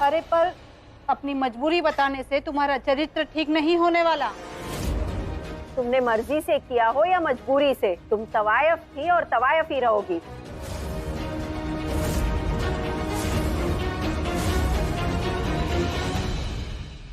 अरे पर अपनी मजबूरी बताने से तुम्हारा चरित्र ठीक नहीं होने वाला। तुमने मर्जी से किया हो या मजबूरी से, तुम तवायफ थी और तवायफ ही रहोगी।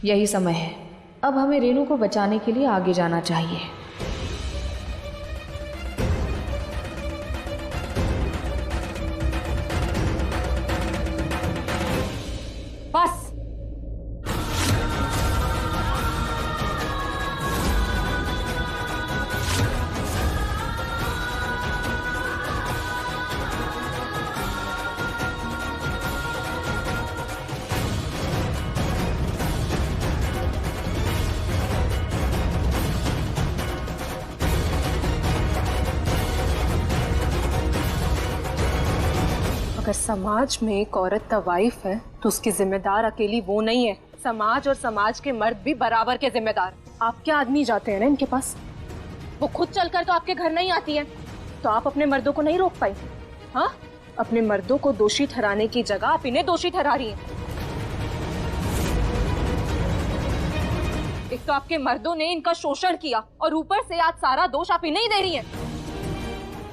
यही समय है, अब हमें रेनू को बचाने के लिए आगे जाना चाहिए। बस अगर समाज में एक औरत तवाइफ है तो उसकी जिम्मेदार अकेली वो नहीं है, समाज और समाज के मर्द भी बराबर के जिम्मेदार। आप क्या आदमी जाते हैं ना इनके पास, वो खुद चलकर तो आपके घर नहीं आती है, तो आप अपने मर्दों को नहीं रोक पाई। हाँ, अपने मर्दों को दोषी ठहराने की जगह आप इन्हें दोषी ठहरा रही हैं। एक तो आपके मर्दों ने इनका शोषण किया और ऊपर से आज सारा दोष आप इन्हें ही दे रही हैं।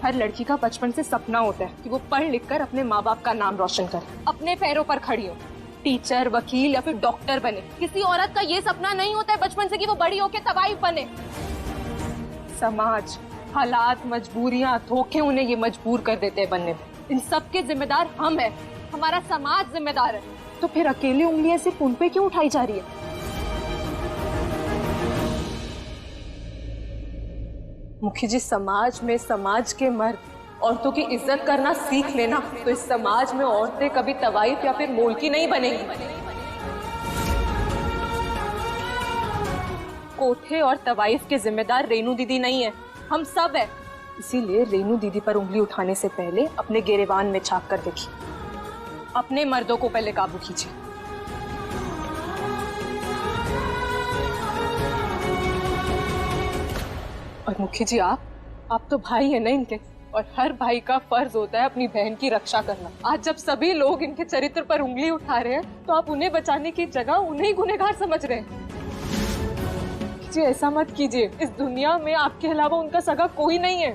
हर लड़की का बचपन से सपना होता है कि वो पढ़ लिख कर अपने माँ बाप का नाम रोशन करे, अपने पैरों पर खड़ी हो, टीचर, वकील या फिर डॉक्टर बने। किसी औरत का ये सपना नहीं होता है बचपन से कि वो बड़ी होकर तवाइफ बने। समाज, हालात, मजबूरियां, धोखे उन्हें ये मजबूर कर देते हैं बनने में। इन सब के जिम्मेदार हम हैं, हमारा समाज जिम्मेदार है। तो फिर अकेली उंगलियां सिर्फ उन पे क्यों उठाई जा रही है? मुखी जी, समाज में समाज के मर्द औरतों की इज्जत करना सीख लेना तो इस समाज में औरतें कभी तवाइफ या फिर मोलकी नहीं बनेंगी। कोठे और तवाइफ के जिम्मेदार रेनू दीदी नहीं है, हम सब है। इसीलिए रेनू दीदी पर उंगली उठाने से पहले अपने गिरेबान में झांक कर देखिए, अपने मर्दों को पहले काबू कीजिए। और मुखी जी, आप तो भाई है ना इनके, और हर भाई का फर्ज होता है अपनी बहन की रक्षा करना। आज जब सभी लोग इनके चरित्र पर उंगली उठा रहे हैं तो आप उन्हें बचाने की जगह उन्हें ही गुनहगार समझ रहे हैं। जी, ऐसा मत कीजिए, इस दुनिया में आपके अलावा उनका सगा कोई नहीं है।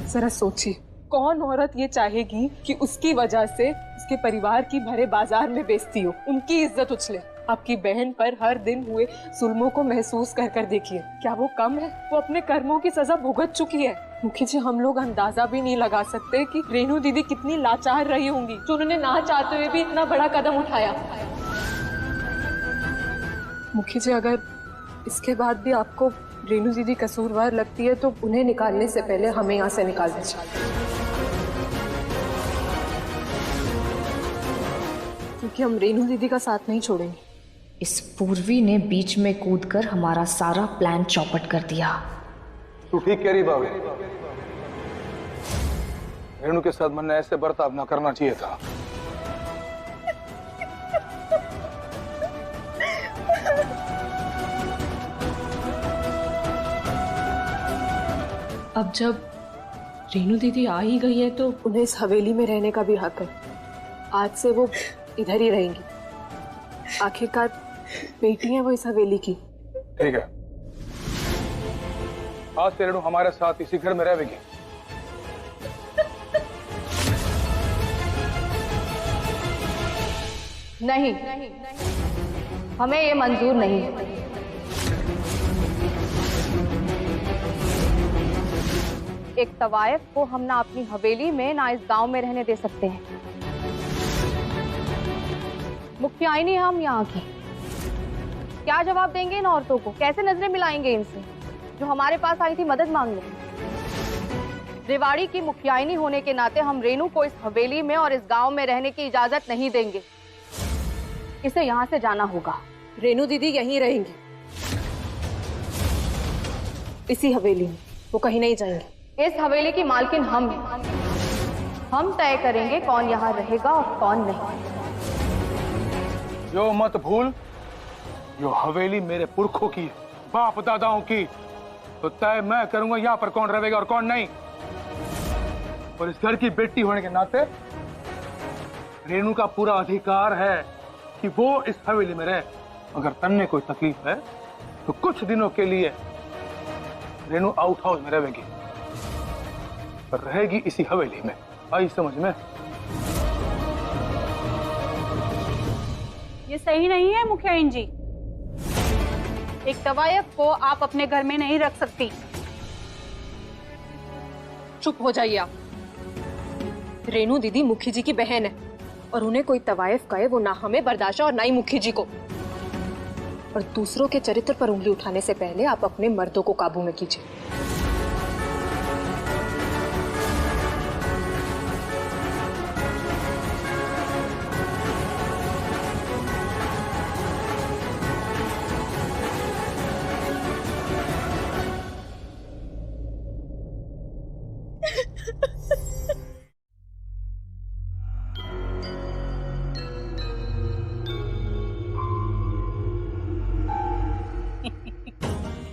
जरा सोचिए, कौन औरत ये चाहेगी कि उसकी वजह से उसके परिवार की भरे बाजार में बेइज्जती हो, उनकी इज्जत उछले। आपकी बहन पर हर दिन हुए जुल्मों को महसूस कर कर देखिए, क्या वो कम है? वो अपने कर्मों की सजा भुगत चुकी है। मुखी जी, हम लोग अंदाजा भी नहीं लगा सकते कि रेनू दीदी कितनी लाचार रही होंगी जो उन्होंने ना चाहते हुए भी इतना बड़ा कदम उठाया। मुखी जी, अगर इसके बाद भी आपको रेनू दीदी कसूरवार लगती है तो उन्हें निकालने से पहले हमें यहाँ से निकाल दीजिए, क्योंकि हम रेनू दीदी का साथ नहीं छोड़ेंगे। इस पूर्वी ने बीच में कूदकर हमारा सारा प्लान चौपट कर दिया। तू ठीक कह रही बाबू, रेनू के साथ मैंने ऐसे बर्ताव न करना चाहिए था। अब जब रेनू दीदी आ ही गई है तो उन्हें इस हवेली में रहने का भी हक है। आज से वो इधर ही रहेंगी, आखिरकार बेटी है वो इस हवेली की। ठीक है, आज से रेनू हमारे साथ इसी घर में रहेगी। नहीं, हमें ये मंजूर नहीं है। एक तवायफ को हम ना अपनी हवेली में ना इस गांव में रहने दे सकते हैं। मुखियाइनी हम यहाँ की, क्या जवाब देंगे इन औरतों को? कैसे नजरें मिलाएंगे इनसे जो हमारे पास आई थी मदद मांगने? रेवाड़ी की मुखियाइनी होने के नाते हम रेनू को इस हवेली में और इस गांव में रहने की इजाजत नहीं देंगे। इसे यहाँ से जाना होगा। रेनू दीदी यहीं रहेंगी, इसी हवेली में, वो कहीं नहीं जाएंगे। इस हवेली की मालकिन हम हैं। हम तय करेंगे कौन यहाँ रहेगा और कौन नहीं। जो मत भूल, जो हवेली मेरे पुरखों की, बाप दादाओं की, तो तय मैं करूंगा यहाँ पर कौन रहेगा और कौन नहीं। और इस घर की बेटी होने के नाते रेणु का पूरा अधिकार है कि वो इस हवेली में रहे। अगर तन्ने कोई तकलीफ है तो कुछ दिनों के लिए रेणु आउट हाउस में रहेगी, पर रहेगी इसी हवेली में। आई समझ में? ये सही नहीं है मुखियाइन जी। एक तवायफ को आप अपने घर में नहीं रख सकती। चुप हो जाइए आप। रेणु दीदी मुखी जी की बहन है और उन्हें कोई तवायफ कहे वो ना हमें बर्दाश्त और ना ही मुखी जी को। और दूसरों के चरित्र पर उंगली उठाने से पहले आप अपने मर्दों को काबू में कीजिए।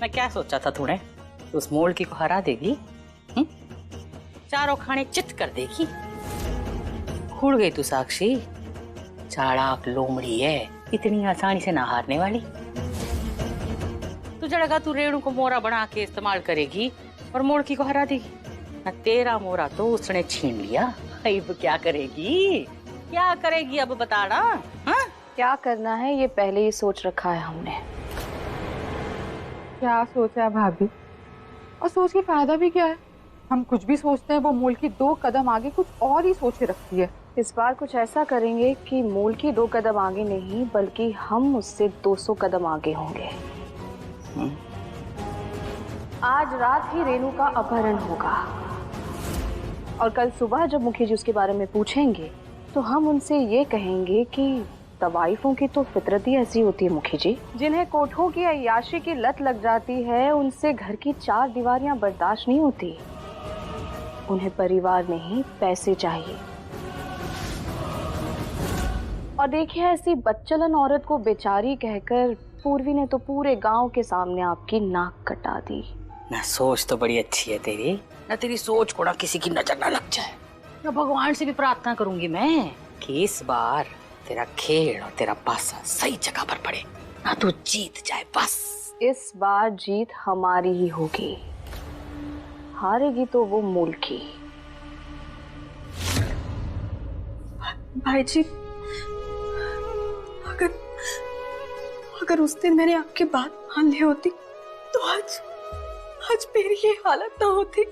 मैं क्या सोचा था तूने, उस मोलकी को हरा देगी, चारों खाने चित कर देगी। खुड़ गई तू साक्षी, चालाक लोमड़ी है, इतनी आसानी से ना हारने वाली। तुझे लगा तू रेणु को मोरा बना के इस्तेमाल करेगी और मोलकी को हरा देगी? ना, तेरा मोरा तो उसने छीन लिया। अब क्या करेगी, क्या करेगी अब बता ना। हाँ? क्या करना है ये पहले ही सोच रखा है हमने। क्या सोचा है भाभी, और सोच के फायदा भी क्या है? हम कुछ भी सोचते हैं, वो मूल की 2 कदम आगे कुछ और ही सोच के रखती है। इस बार कुछ ऐसा करेंगे कि मूल की 2 कदम आगे नहीं बल्कि हम उससे 200 कदम आगे होंगे। आज रात ही रेणु का अपहरण होगा और कल सुबह जब मुखी जी उसके बारे में पूछेंगे तो हम उनसे ये कहेंगे कि तवाइफों की तो फितरत ही ऐसी होती है मुखी जी, जिन्हें कोठों की अय्याशी की लत लग जाती है उनसे घर की 4 दीवारियां बर्दाश्त नहीं होती। उन्हें परिवार नहीं पैसे चाहिए। और देखिए, ऐसी बच्चलन औरत को बेचारी कहकर पूर्वी ने तो पूरे गांव के सामने आपकी नाक कटा दी। ना, सोच तो बड़ी अच्छी है तेरी, ना तेरी सोच को ना किसी की नजर ना लग जाए। ना, भगवान से भी प्रार्थना करूंगी मैं कि इस बार तेरा खेल और तेरा पासा सही जगह पर पड़े, ना तू जीत जाए बस। इस बार जीत हमारी ही होगी, हारेगी तो वो मूलकी। भाई जी, अगर उस दिन मैंने आपकी बात मान ली होती तो आज मेरी ये हालत ना होती।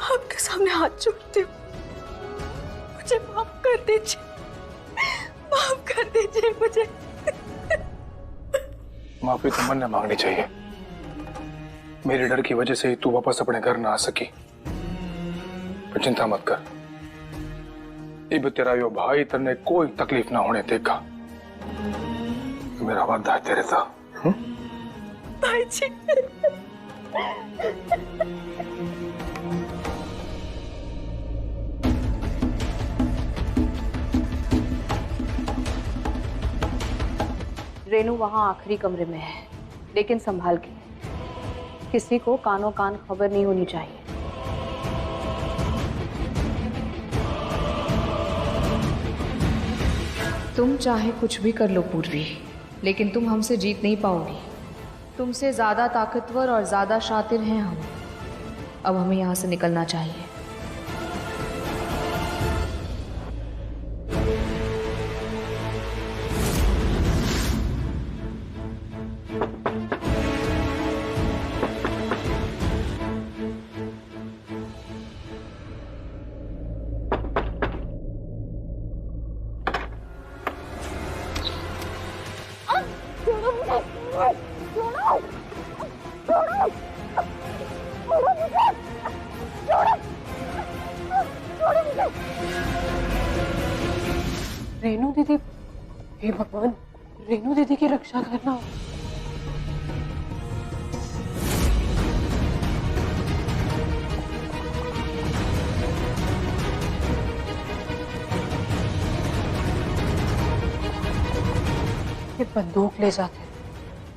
आपके सामने हाथ जोड़ती हूँ, मुझे माफ कर दीजिए, माफ कर दीजिए मुझे। माफी तो मन ने मांगनी चाहिए। मेरे डर की वजह से ही तू वापस अपने घर ना आ सकी, पर चिंता मत कर, इब तेरा यो भाई तन्ने कोई तकलीफ ना होने देगा। मेरा वादा है तेरे साथ। भाई जी, रेणु वहां आखिरी कमरे में है, लेकिन संभाल के, किसी को कानों कान खबर नहीं होनी चाहिए। तुम चाहे कुछ भी कर लो पूर्वी, लेकिन तुम हमसे जीत नहीं पाओगी। तुमसे ज़्यादा ताकतवर और ज़्यादा शातिर हैं हम। अब हमें यहाँ से निकलना चाहिए। रेणु दीदी, हे भगवान, रेणु दीदी की रक्षा करना। ये बंदूक ले जाते,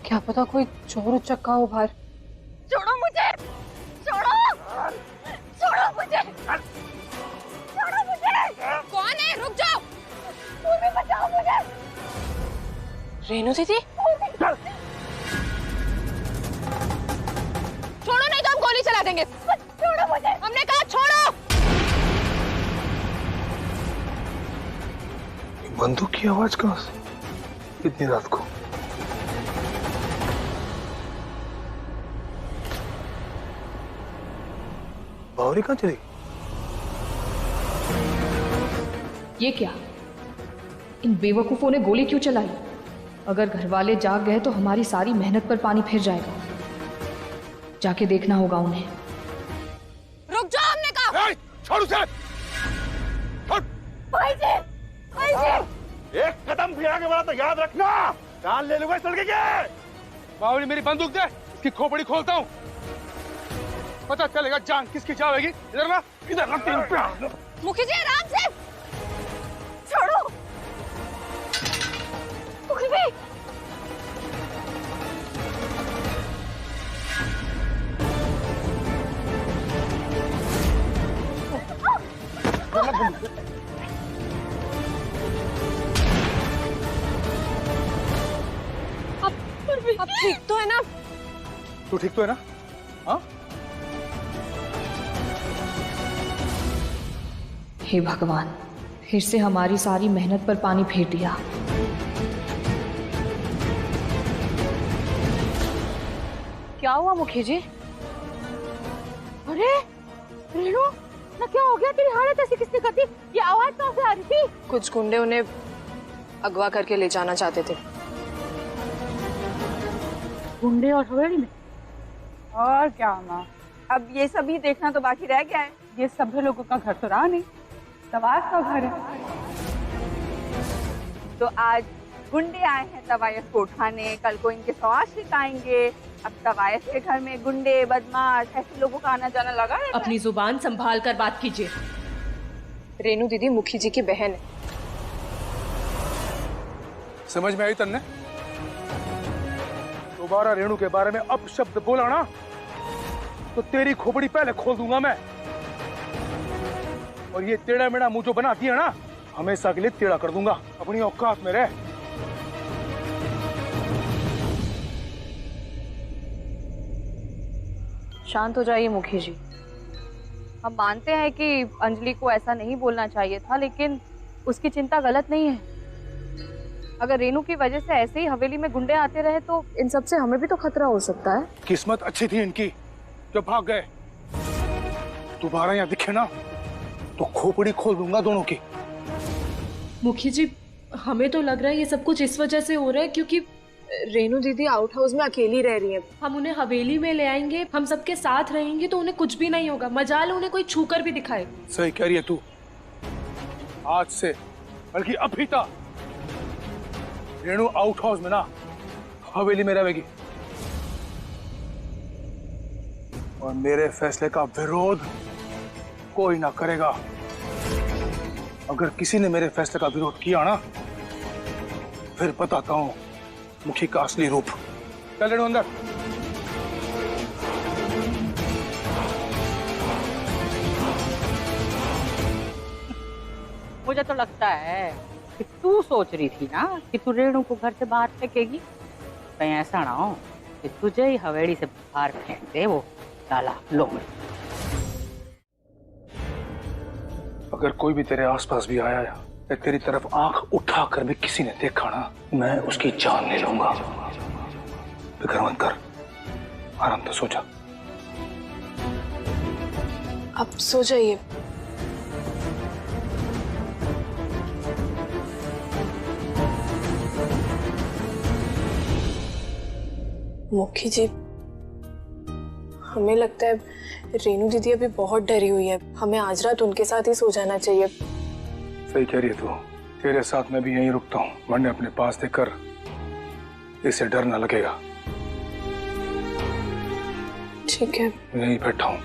क्या पता कोई चोर उचक्का हो बाहर। छोड़ो मुझे, छोड़ो, छोड़ो मुझे, छोड़ो रेनू दीदी, छोड़ो नहीं तो हम गोली चला देंगे। छोड़ो मुझे, हमने कहा छोड़ो। बंदूक की आवाज कहां से इतनी रात को? बावरी कहां चली? ये क्या? इन बेवकूफों ने गोली क्यों चलाई? अगर घर वाले जाग गए तो हमारी सारी मेहनत पर पानी फिर जाएगा। जाके देखना होगा उन्हें। रुक जाओ, हमने कहा। छोड़ उसे! छोड़! भाई जी, भाई जी। एक कदम भी आगे बढ़ा तो याद रखना, जान ले लूंगा इस लड़के के। बावरी मेरी बंदूक दे, इसकी खोपड़ी खोलता हूँ, पता चलेगा जान किसकी जाएगी। इधर ना, इधर ना, तीन पे। मुखी जी आराम से, छोड़ो। मुखी जी, अब ठीक तो है ना? तू ठीक तो है ना? हाँ? हे भगवान, फिर से हमारी सारी मेहनत पर पानी फेर दिया। क्या हुआ मुखी जी? अरे रेणु, ना क्या हो गया? तेरी हालत ऐसी किसने कर दी? ये आवाज कहाँ से आ रही थी? कुछ गुंडे उन्हें अगवा करके ले जाना चाहते थे। गुंडे और हवेली में? और क्या माँ, अब ये सभी देखना तो बाकी रह गया है। ये सभी लोगों का घर तो रहा नहीं, तवायफ का घर है। तो आज गुंडे आए हैं तवायफ को उठाने, कल को इनके सवाशिक आएंगे। अब तवायफ के घर में गुंडे, बदमाश, ऐसे लोगों का आना जाना लगा रहता है। अपनी जुबान संभाल कर बात कीजिए। रेनू दीदी मुखी जी की बहन है। समझ में आई तन्ने? दोबारा रेणु के बारे में अपशब्द बोला ना तो तेरी खोपड़ी पहले खोल दूंगा मैं। और ये टेढ़ा मेढ़ा मुंह जो बनाती है ना, हमेशा के लिए टेढ़ा कर दूंगा। अपनी औकात में रह। शांत हो जाइए मुखी जी। हम मानते हैं कि अंजलि को ऐसा नहीं बोलना चाहिए था, लेकिन उसकी चिंता गलत नहीं है। अगर रेनू की वजह से ऐसे ही हवेली में गुंडे आते रहे तो इन सब से हमें भी तो खतरा हो सकता है। किस्मत अच्छी थी इनकी जो भाग गए। दोबारा यहाँ दिखे ना तो खोपड़ी खोल दूंगा दोनों की। मुखी जी, हमें तो लग रहा है ये सब कुछ इस वजह से हो रहा है क्योंकि रेनू दीदी आउट हाउस में अकेली रह रही है। हम उन्हें हवेली में ले आएंगे, हम सबके साथ रहेंगे तो उन्हें कुछ भी नहीं होगा। मजाल उन्हें कोई छू कर भी दिखाए। सही कह रही है तू। आज से बल्कि अभी तक रेणु आउट हाउस में ना हवेली में रहेगी। और मेरे फैसले का विरोध कोई ना करेगा। अगर किसी ने मेरे फैसले का विरोध किया ना, फिर बताता हूं मुखी का असली रूप। चल रेणु अंदर। मुझे तो लगता है कि तू सोच रही थी ना कि तू रेणु को घर से बाहर फेंकेगी। कहीं ऐसा ना हो कि तुझे ही हवेली से बाहर फेंक दे वो काला लोमड़ी। अगर कोई भी तेरे आसपास भी आया या तेरी तरफ आंख उठाकर भी किसी ने देखा ना, मैं उसकी जान ले लूंगा। फिक्र मत कर, आराम से सो जा। अब सो जाइए। मुखी जी, हमें लगता है रेनू दीदी अभी बहुत डरी हुई है। हमें आज रात उनके साथ ही सो जाना चाहिए। सही कह रही है तू। तेरे साथ मैं भी यहीं रुकता हूँ, वरना अपने पास देखकर इसे डर ना लगेगा। ठीक है, यहीं बैठा हूँ।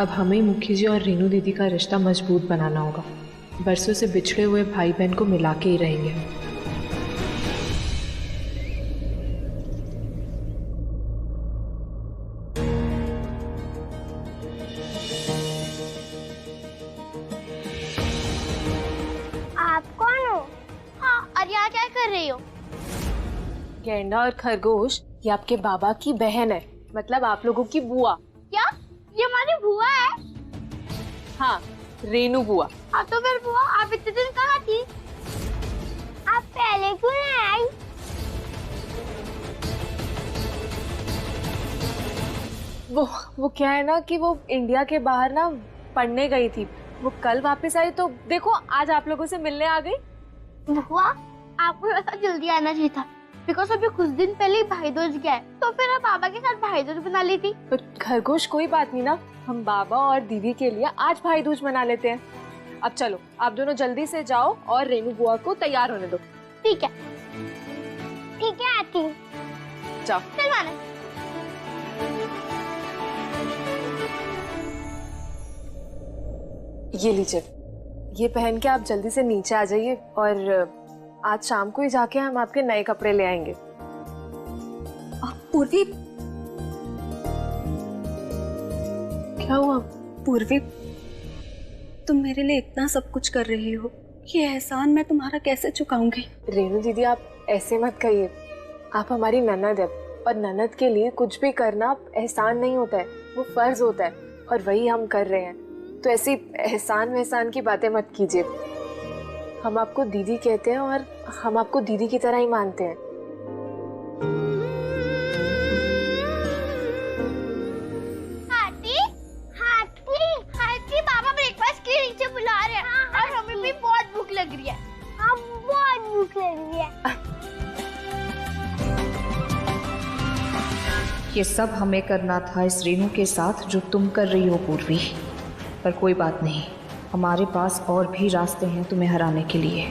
अब हमें मुखी जी और रेनू दीदी का रिश्ता मजबूत बनाना होगा। बरसों से बिछड़े हुए भाई बहन को मिला के ही रहेंगे। कर रही हो? गेंडा और खरगोश ये आपके बाबा की बहन है, मतलब आप लोगों की बुआ। क्या ये हमारी बुआ है? हाँ, रेनू बुआ। हाँ तो फिर बुआ आप इतने दिन कहाँ थी? आप पहले क्यों नहीं आई? वो क्या है ना कि वो इंडिया के बाहर ना पढ़ने गई थी, वो कल वापस आई तो देखो आज आप लोगों से मिलने आ गई। बुआ आपको ऐसा जल्दी आना चाहिए था, बिकॉज अभी कुछ दिन पहले ही भाई दूज गया है, तो फिर आप बाबा के साथ भाई दूज बना ली थी। पर खरगोश कोई बात नहीं ना, हम बाबा और दीदी के लिए आज भाई दूज मना लेते हैं। अब चलो आप दोनों जल्दी से जाओ और रेनू बुआ को तैयार होने दो। ठीक है आती हूँ। जाओ। चल मानस। ये लीजिए, ये पहन के आप जल्दी से नीचे आ जाइए और आज शाम को ही जाके हम आपके नए कपड़े ले आएंगे। पूर्वी, क्या हुआ? पूर्वी तुम मेरे लिए इतना सब कुछ कर रही हो, ये एहसान मैं तुम्हारा कैसे चुकाऊंगी? रेनू दीदी आप ऐसे मत कहिए, आप हमारी ननद है और ननद के लिए कुछ भी करना एहसान नहीं होता है, वो फर्ज होता है और वही हम कर रहे हैं। तो ऐसी एहसान वहसान की बातें मत कीजिए। हम आपको दीदी कहते हैं और हम आपको दीदी की तरह ही मानते हैं। हाथी पापा ब्रेकफास्ट के नीचे बुला रहे हैं। और हमें भी बहुत भूख लग रही है। हाँ बहुत भूख लग रही है। ये सब हमें करना था इस रेनू के साथ जो तुम कर रही हो पूर्वी, पर कोई बात नहीं, हमारे पास और भी रास्ते हैं तुम्हें हराने के लिए।